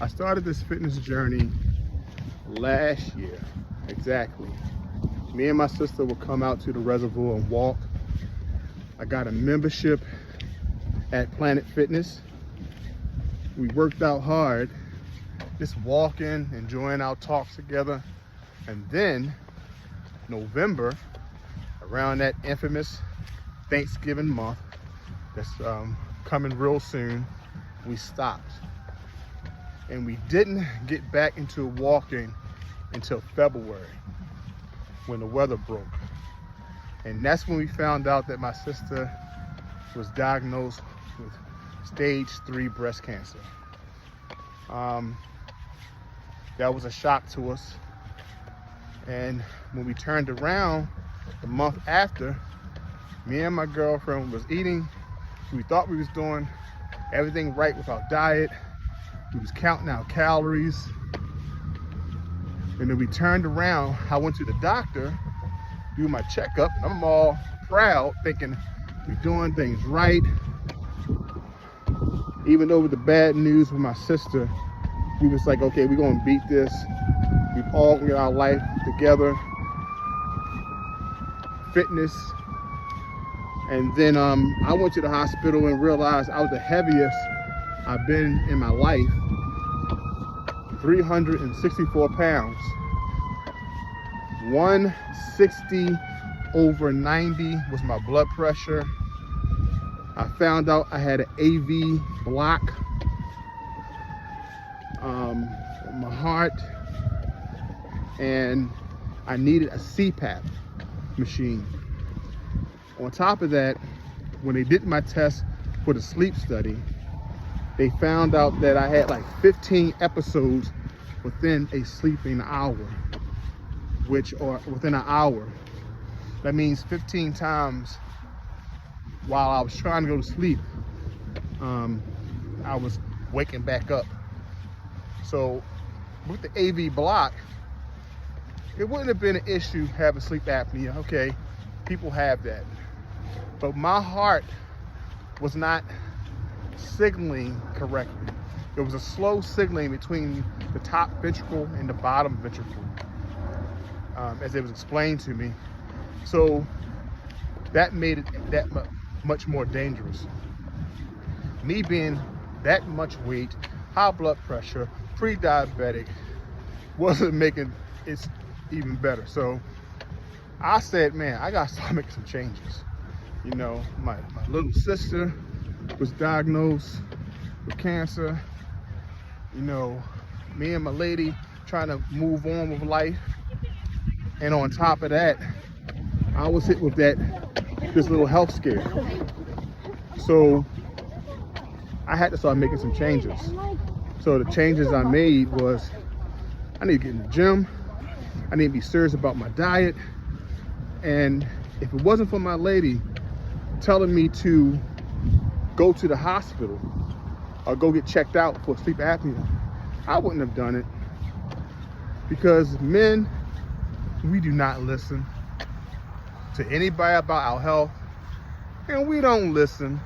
I started this fitness journey last year, exactly. Me and my sister would come out to the reservoir and walk. I got a membership at Planet Fitness. We worked out hard, just walking, enjoying our talks together. And then November, around that infamous Thanksgiving month that's coming real soon, we stopped. And we didn't get back into walking until February, when the weather broke. And that's when we found out that my sister was diagnosed with stage 3 breast cancer. That was a shock to us. And when we turned around the month after, me and my girlfriend was eating. We thought we was doing everything right with our diet. We was counting our calories. And then we turned around, I went to the doctor, do my checkup. I'm all proud, thinking we're doing things right. Even though with the bad news with my sister, we was like, okay, we're gonna beat this. We've all got our life together, fitness. And then I went to the hospital and realized I was the heaviest I've been in my life, 364 pounds. 160/90 was my blood pressure. I found out I had an AV block on my heart, and I needed a CPAP machine. On top of that, when they did my test for the sleep study, they found out that I had like 15 episodes within a sleeping hour, within an hour. That means 15 times while I was trying to go to sleep, I was waking back up. So with the AV block, it wouldn't have been an issue having sleep apnea. Okay, people have that. But my heart was not signaling correctly. There was a slow signaling between the top ventricle and the bottom ventricle, as it was explained to me. So that made it that much more dangerous. Me being that much weight, high blood pressure, pre-diabetic, wasn't making it even better. So I said, man, I gotta start making some changes. You know, my little sister was diagnosed with cancer. You know, me and my lady trying to move on with life. And on top of that, I was hit with this little health scare. So I had to start making some changes. So the changes I made was, I need to get in the gym. I need to be serious about my diet. And if it wasn't for my lady telling me to go to the hospital or go get checked out for sleep apnea, I wouldn't have done it. Because men, we do not listen to anybody about our health, and we don't listen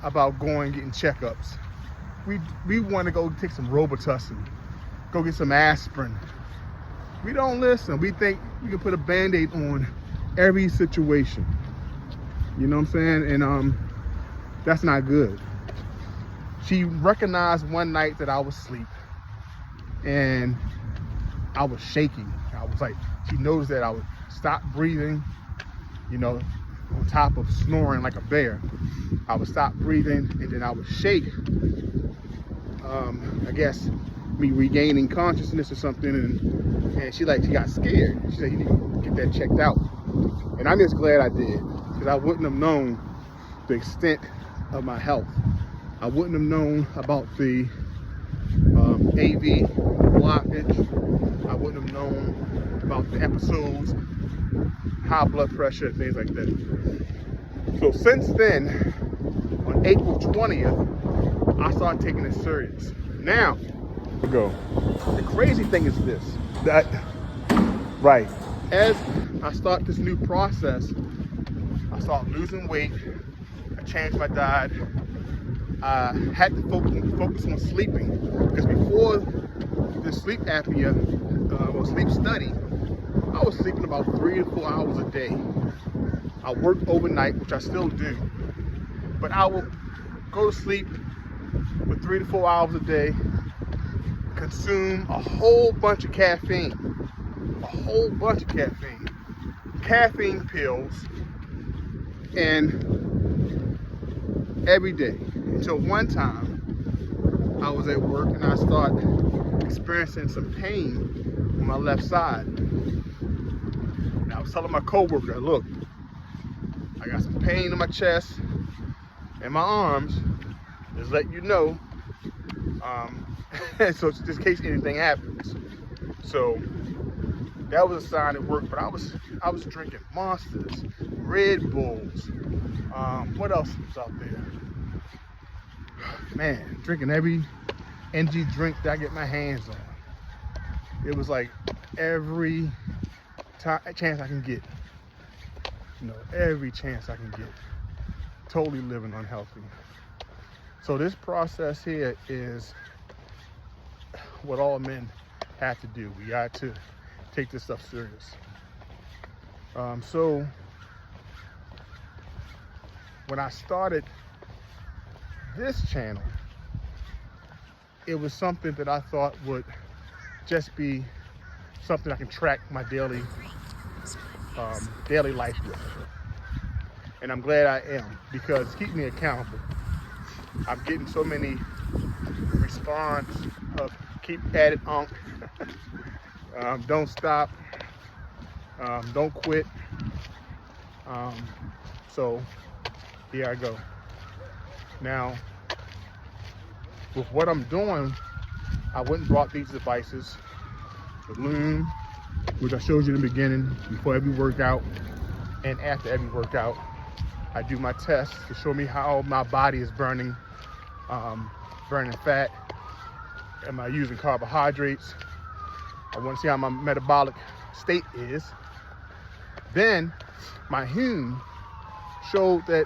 about going and getting checkups. We want to go take some Robitussin, go get some aspirin. We don't listen. We think we can put a Band-Aid on every situation. You know what I'm saying? And that's not good. She recognized one night that I was asleep and I was shaking. I was like, she noticed that I would stop breathing, you know, on top of snoring like a bear. I would stop breathing and then I would shake. I guess me regaining consciousness or something, and she got scared. She said, you need to get that checked out. And I'm just glad I did, because I wouldn't have known the extent of my health. I wouldn't have known about the AV blockage. I wouldn't have known about the episodes, high blood pressure, things like that. So since then, on April 20th, I started taking it serious. Now, the crazy thing is this, that, right, as I start this new process, I start losing weight, I change my diet, I had to focus on sleeping, because before the sleep apnea or sleep study, I was sleeping about 3 to 4 hours a day. I worked overnight, which I still do, but I will go to sleep for 3 to 4 hours a day, consume a whole bunch of caffeine, caffeine pills, and every day, until one time I was at work and I started experiencing some pain on my left side. And I was telling my coworker, look, I got some pain in my chest and my arms, just letting you know, so just in case anything happens. So that was a sign it worked. But I was drinking Monsters, Red Bulls, what else was out there? Man, drinking every energy drink that I get my hands on. It was like every chance I can get. Every chance I can get. Totally living unhealthy. So this process here is what all men have to do. We got to take this stuff serious. So when I started this channel, it was something that I thought would just be something I can track my daily life with. And I'm glad I am, because it's keeping me accountable. I'm getting so many response of keep at it, don't stop, don't quit. So here I go. Now, with what I'm doing, I went and brought these devices, the loom, which I showed you in the beginning, before every workout and after every workout. I do my tests to show me how my body is burning fat. Am I using carbohydrates? I want to see how my metabolic state is. Then my Hume showed that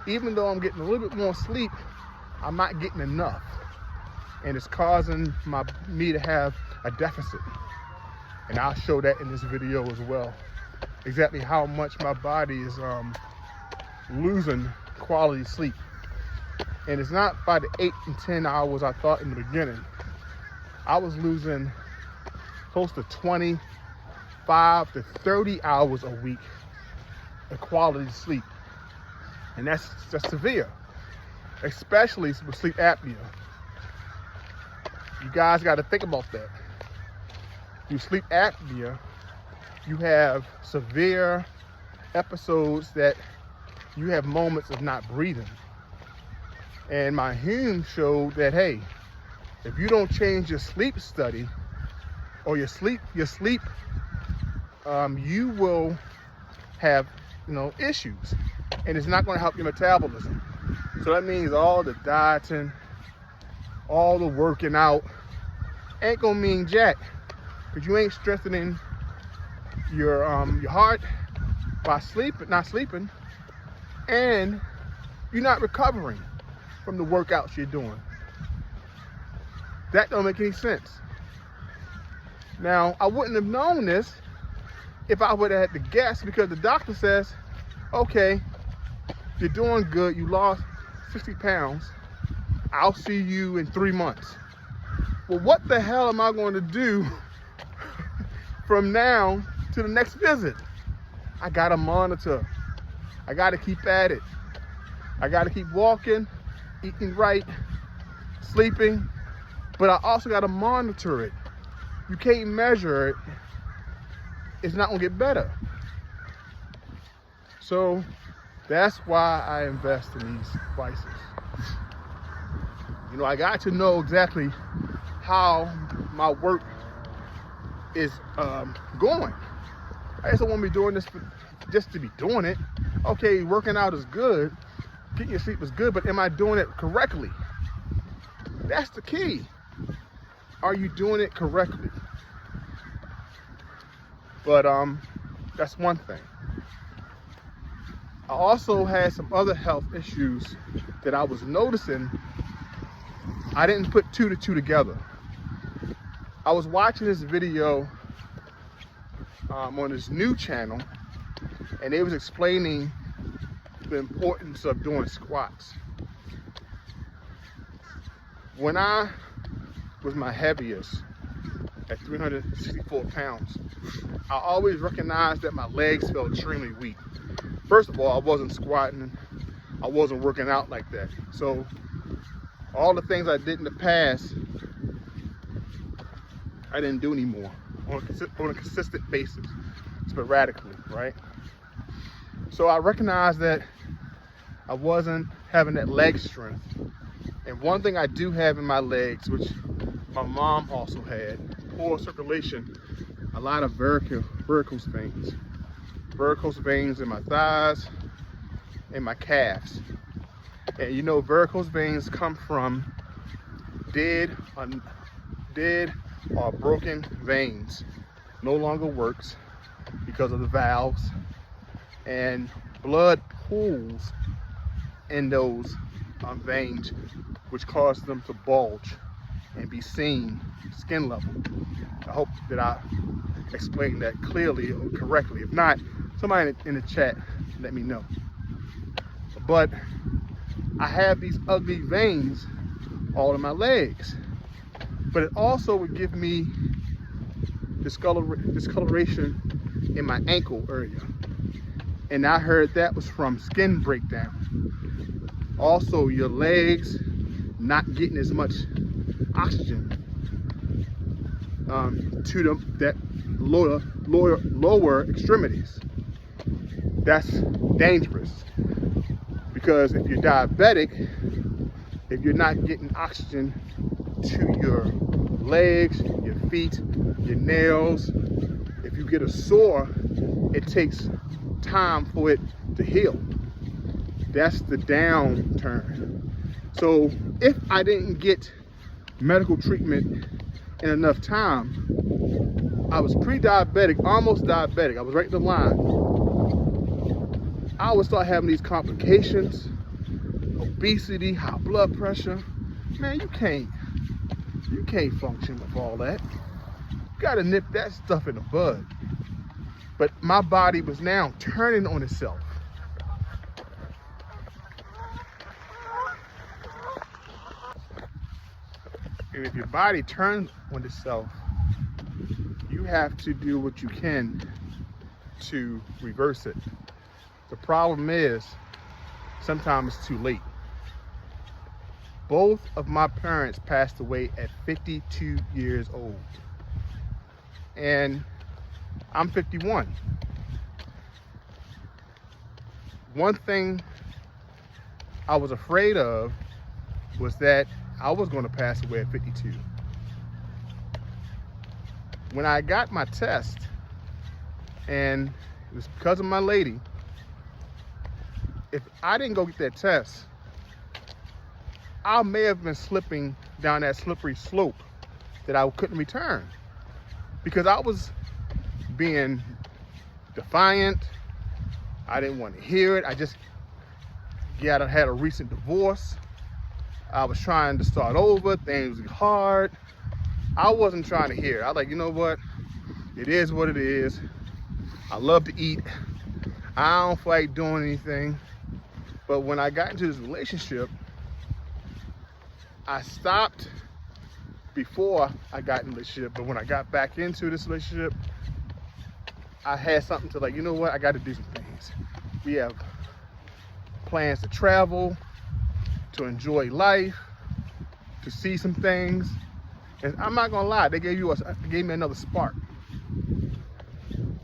even though I'm getting a little bit more sleep, I'm not getting enough. And it's causing me to have a deficit. And I'll show that in this video as well. Exactly how much my body is losing quality sleep. And it's not by the 8 and 10 hours I thought in the beginning. I was losing close to 25 to 30 hours a week of quality sleep. And that's severe, especially with sleep apnea. You guys got to think about that. With sleep apnea, you have severe episodes that you have moments of not breathing. And my Hume showed that, hey, if you don't change your sleep study or your sleep, you will have, issues, and it's not going to help your metabolism. So that means all the dieting, all the working out ain't gonna mean jack, because you ain't strengthening your heart by not sleeping, and you're not recovering from the workouts you're doing. That don't make any sense. Now, I wouldn't have known this if I would have had to guess, because the doctor says, okay, you're doing good, you lost 60 pounds, I'll see you in 3 months. Well, what the hell am I going to do from now to the next visit? I gotta monitor. I gotta keep at it. I gotta keep walking, eating right, sleeping, but I also gotta monitor it. You can't measure it. It's not gonna get better. So that's why I invest in these devices. I got to know exactly how my work is going. I just don't want to be doing this just to be doing it. Okay, working out is good, getting your sleep is good, but am I doing it correctly? That's the key. Are you doing it correctly? But that's one thing. I also had some other health issues that I was noticing. I didn't put two to two together. I was watching this video on this new channel, and they was explaining the importance of doing squats. When I was my heaviest at 364 pounds, I always recognized that my legs felt extremely weak. First of all, I wasn't squatting, I wasn't working out like that. So all the things I did in the past, I didn't do anymore on a consistent basis, sporadically, right? So I recognized that I wasn't having that leg strength. And one thing I do have in my legs, which my mom also had, poor circulation, a lot of varicose veins. Varicose veins in my thighs and my calves. And you know, varicose veins come from dead or broken veins. No longer works because of the valves, and blood pools in those veins, which cause them to bulge and be seen skin level. I hope that I explained that clearly or correctly. If not, somebody in the chat let me know. But I have these ugly veins all in my legs, but it also would give me discoloration in my ankle area, and I heard that was from skin breakdown. Also, your legs not getting as much oxygen to that lower extremities. That's dangerous, because if you're diabetic, if you're not getting oxygen to your legs, your feet, your nails, if you get a sore, it takes time for it to heal. That's the downturn. So if I didn't get medical treatment in enough time, I was pre-diabetic, almost diabetic. I was right in the line. I would start having these complications, obesity, high blood pressure. Man, you can't function with all that. You gotta nip that stuff in the bud. But my body was now turning on itself. And if your body turns on itself, you have to do what you can to reverse it. The problem is, sometimes it's too late. Both of my parents passed away at 52 years old. And I'm 51. One thing I was afraid of was that I was going to pass away at 52. When I got my test, and it was because of my lady, if I didn't go get that test, I may have been slipping down that slippery slope that I couldn't return, because I was being defiant. I didn't want to hear it. I had a recent divorce. I was trying to start over. Things were hard. I wasn't trying to hear it. I was like, you know what? It is what it is. I love to eat. I don't feel like doing anything. But when I got into this relationship, I stopped before I got in the relationship. But when I got back into this relationship, I had something to, like, you know what? I got to do some things. We have plans to travel, to enjoy life, to see some things. And I'm not gonna lie, they gave me another spark.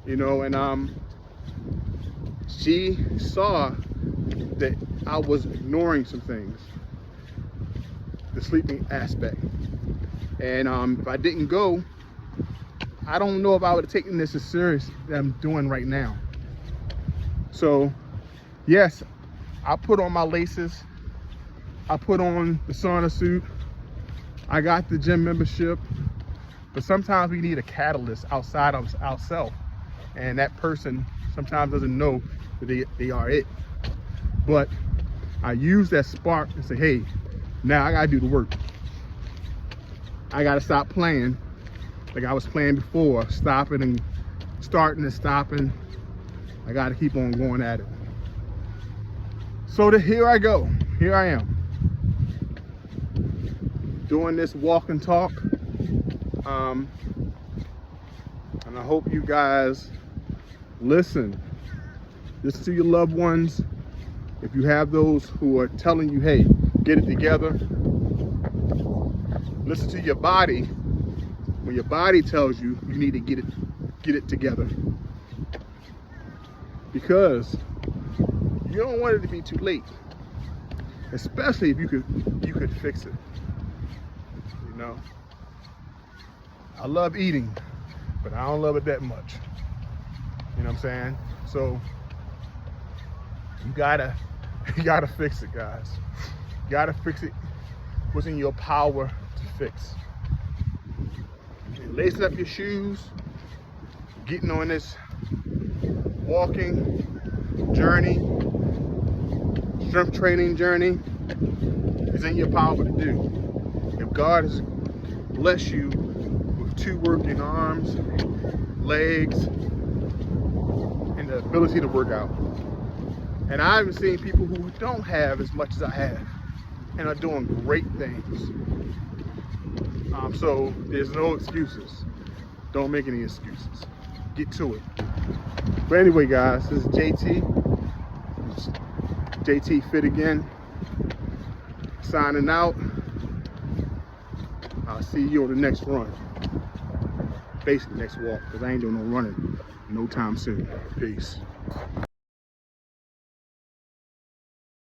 You know, and she saw that I was ignoring some things, the sleeping aspect. And if I didn't go, I don't know if I would have taken this as serious that I'm doing right now. So yes, I put on my laces, I put on the sauna suit, I got the gym membership, but sometimes we need a catalyst outside of ourselves, and that person sometimes doesn't know that they are it. But I use that spark and say, hey, now I gotta do the work. I gotta stop playing like I was playing before, stopping and starting and stopping. I gotta keep on going at it. So here I go. Here I am. Doing this walk and talk. And I hope you guys listen. Listen to your loved ones. If you have those who are telling you, hey, get it together. Listen to your body when your body tells you you need to get it together. Because you don't want it to be too late. Especially if you could fix it. You know? I love eating, but I don't love it that much. You know what I'm saying? So you gotta fix it, guys. You gotta fix it. What's in your power to fix. Lacing up your shoes, getting on this walking journey, strength training journey is in your power to do. If God has blessed you with 2 working arms, legs, and the ability to work out. And I've seen people who don't have as much as I have and are doing great things. So there's no excuses. Don't make any excuses. Get to it. But anyway, guys, this is JT. It's JT Fit Again. Signing out. I'll see you on the next run. Basically next walk, because I ain't doing no running no time soon. Peace.